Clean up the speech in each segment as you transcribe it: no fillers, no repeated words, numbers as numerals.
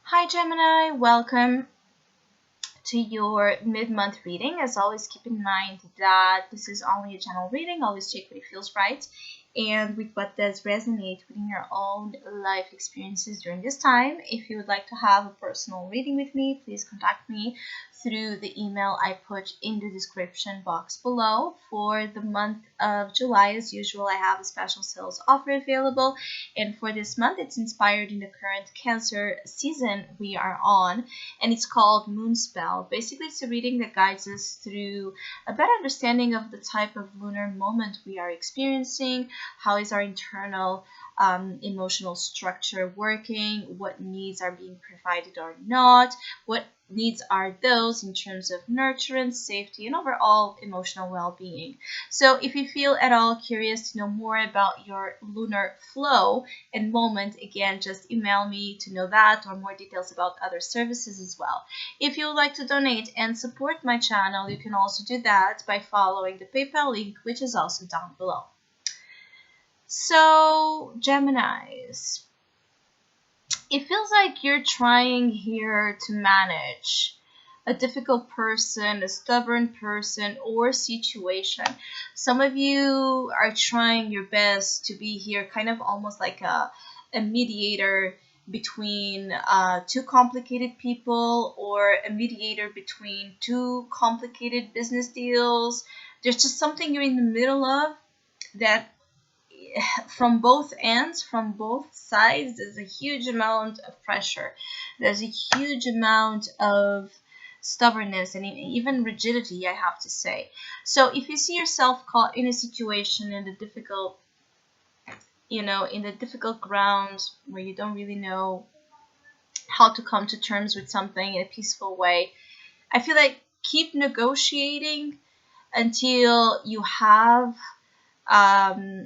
Hi Gemini, welcome to your mid-month reading. As always, keep in mind that this is only a general reading. Always check what it feels right and with what does resonate within your own life experiences during this time. If you would like to have a personal reading with me, please contact me through the email I put in the description box below. For the month of July, as usual, I have a special sales offer available, and for this month it's inspired in the current Cancer season we are on, and it's called MoonSpell. Basically, it's a reading that guides us through a better understanding of the type of lunar moment we are experiencing. How is our internal emotional structure working? What needs are being provided or not? What needs are those in terms of nurturance, safety, and overall emotional well-being? So if you feel at all curious to know more about your lunar flow and moment, again, just email me to know that, or more details about other services as well. If you would like to donate and support my channel, you can also do that by following the PayPal link, which is also down below. So, Geminis, it feels like you're trying here to manage a difficult person, a stubborn person, or situation. Some of you are trying your best to be here kind of almost like a mediator between two complicated people, or a mediator between two complicated business deals. There's just something you're in the middle of that from both ends, from both sides, there's a huge amount of pressure. There's a huge amount of stubbornness and even rigidity, I have to say. So if you see yourself caught in a situation in the difficult, in the difficult ground where you don't really know how to come to terms with something in a peaceful way, I feel like keep negotiating until you have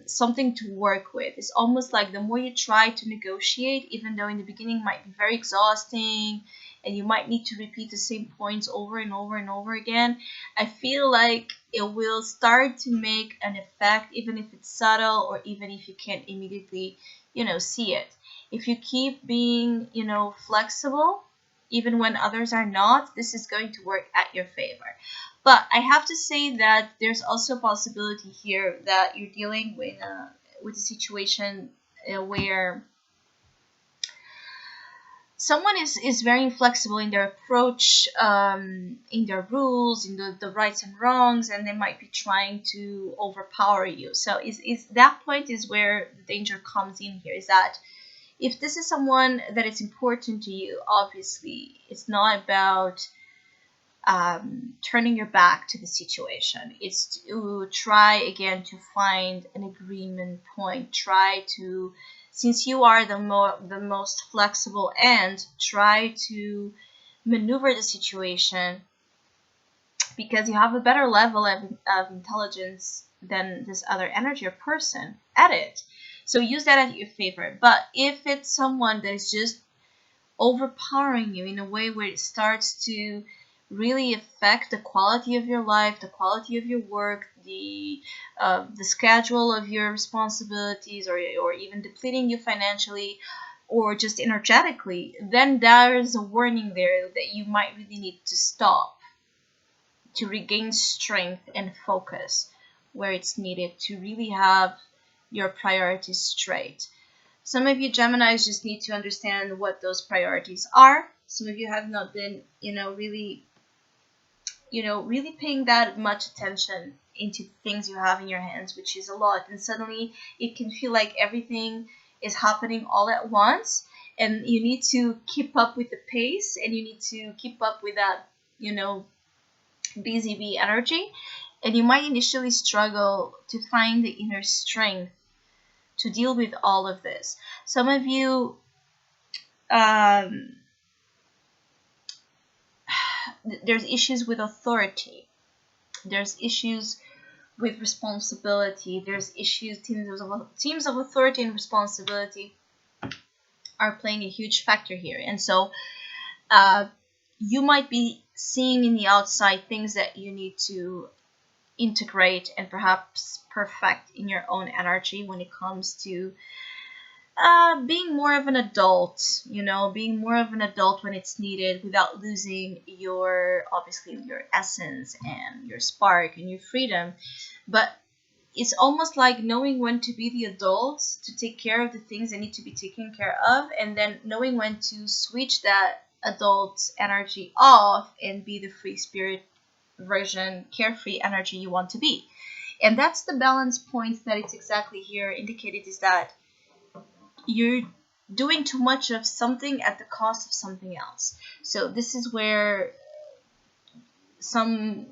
something to work with. It's almost like the more you try to negotiate, even though in the beginning might be very exhausting and you might need to repeat the same points over and over and over again, I feel like it will start to make an effect, even if it's subtle or even if you can't immediately, see it. If you keep being, flexible, even when others are not, this is going to work at your favor. But I have to say that there's also a possibility here that you're dealing with a situation where someone is very inflexible in their approach, in their rules, in the rights and wrongs, and they might be trying to overpower you. So is that point is where the danger comes in here, is that if this is someone that is important to you, obviously it's not about turning your back to the situation. It's to try again to find an agreement point. Try to, since you are the most flexible end, try to maneuver the situation because you have a better level of intelligence than this other energy or person at it. So use that at your favor. But if it's someone that is just overpowering you in a way where it starts to really affect the quality of your life, the quality of your work, the schedule of your responsibilities, or even depleting you financially or just energetically, then there is a warning there that you might really need to stop to regain strength and focus where it's needed to really have your priorities straight. Some of you Geminis just need to understand what those priorities are. Some of you have not been, really paying that much attention into things you have in your hands, which is a lot. And suddenly it can feel like everything is happening all at once, and you need to keep up with the pace, and you need to keep up with that, busy bee energy. And you might initially struggle to find the inner strength to deal with all of this. Some of you there's issues with authority, there's issues with responsibility, there's issues, teams of authority and responsibility are playing a huge factor here. And so you might be seeing in the outside things that you need to integrate and perhaps perfect in your own energy when it comes to being more of an adult, being more of an adult when it's needed without losing obviously your essence and your spark and your freedom. But it's almost like knowing when to be the adults to take care of the things that need to be taken care of, and then knowing when to switch that adult energy off and be the free spirit version, carefree energy you want to be. And that's the balance point that it's exactly here indicated, is that you're doing too much of something at the cost of something else. So this is where some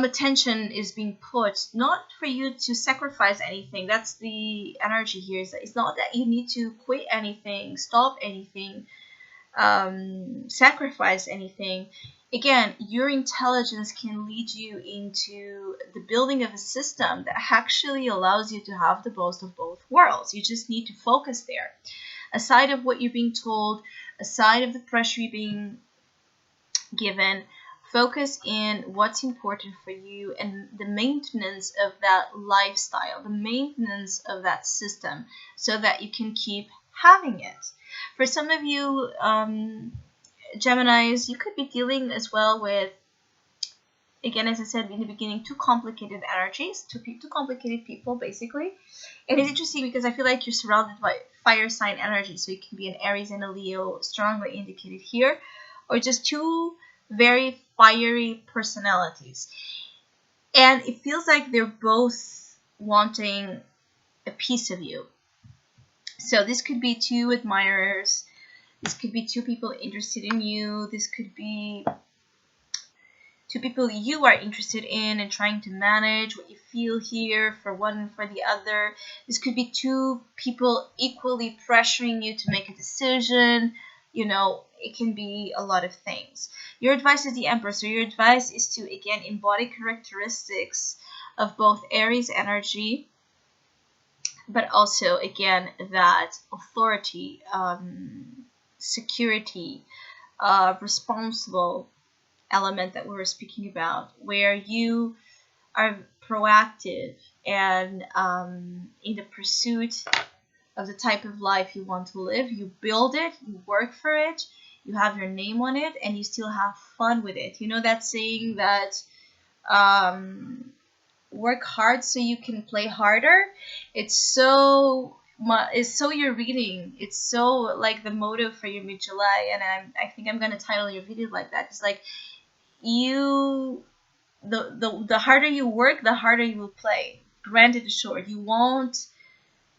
attention is being put, not for you to sacrifice anything. That's the energy here. It's not that you need to quit anything, stop anything, sacrifice anything. Again, your intelligence can lead you into the building of a system that actually allows you to have the best of both worlds. You just need to focus there. Aside of what you're being told, aside of the pressure you're being given, focus in what's important for you and the maintenance of that lifestyle, the maintenance of that system, so that you can keep having it. For some of you, Geminis, you could be dealing as well with, again, as I said in the beginning, too complicated energies, too complicated people, basically. And it's interesting because I feel like you're surrounded by fire sign energy, so it can be an Aries and a Leo, strongly indicated here, or just two very fiery personalities. And it feels like they're both wanting a piece of you. So this could be two admirers. This could be two people interested in you. This could be two people you are interested in and trying to manage what you feel here for one and for the other. This could be two people equally pressuring you to make a decision. It can be a lot of things. Your advice is the Emperor. So your advice is to, again, embody characteristics of both Aries energy, but also, again, that authority, security, responsible element that we were speaking about, where you are proactive and in the pursuit of the type of life you want to live. You build it, you work for it, you have your name on it, and you still have fun with it. You know that saying that work hard so you can play harder? It's so your reading. It's so like the motto for your mid-July, and I think I'm gonna title your video like that. It's like, the harder you work, the harder you will play. Granted, short, you won't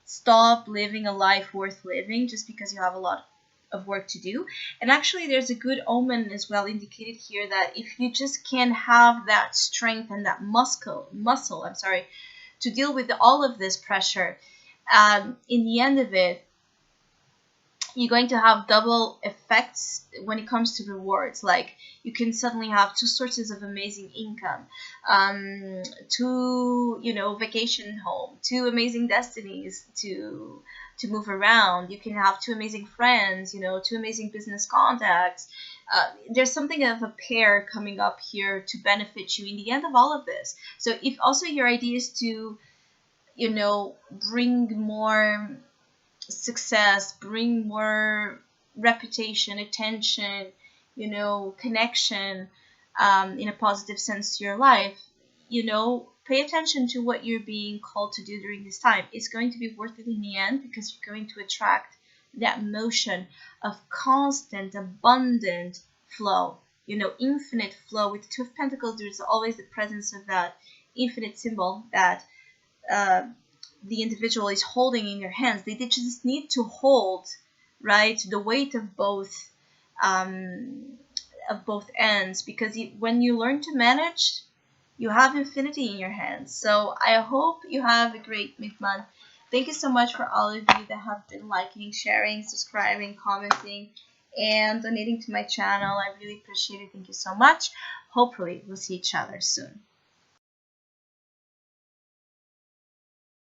stop living a life worth living just because you have a lot of work to do. And actually, there's a good omen as well indicated here, that if you just can't have that strength and that muscle, to deal with all of this pressure, in the end of it, you're going to have double effects when it comes to rewards. Like, you can suddenly have two sources of amazing income, two vacation home, two amazing destinies to move around. You can have two amazing friends, two amazing business contacts. There's something of a pair coming up here to benefit you in the end of all of this. So if also your idea is to bring more success, bring more reputation, attention, connection, in a positive sense to your life, pay attention to what you're being called to do during this time. It's going to be worth it in the end, because you're going to attract that motion of constant, abundant flow, infinite flow. With the Two of Pentacles, there's always the presence of that infinite symbol that the individual is holding in their hands. They just need to hold, right, the weight of both ends, because when you learn to manage, you have infinity in your hands. So I hope you have a great mid-month. Thank you so much for all of you that have been liking, sharing, subscribing, commenting, and donating to my channel. I really appreciate it. Thank you so much. Hopefully we'll see each other soon.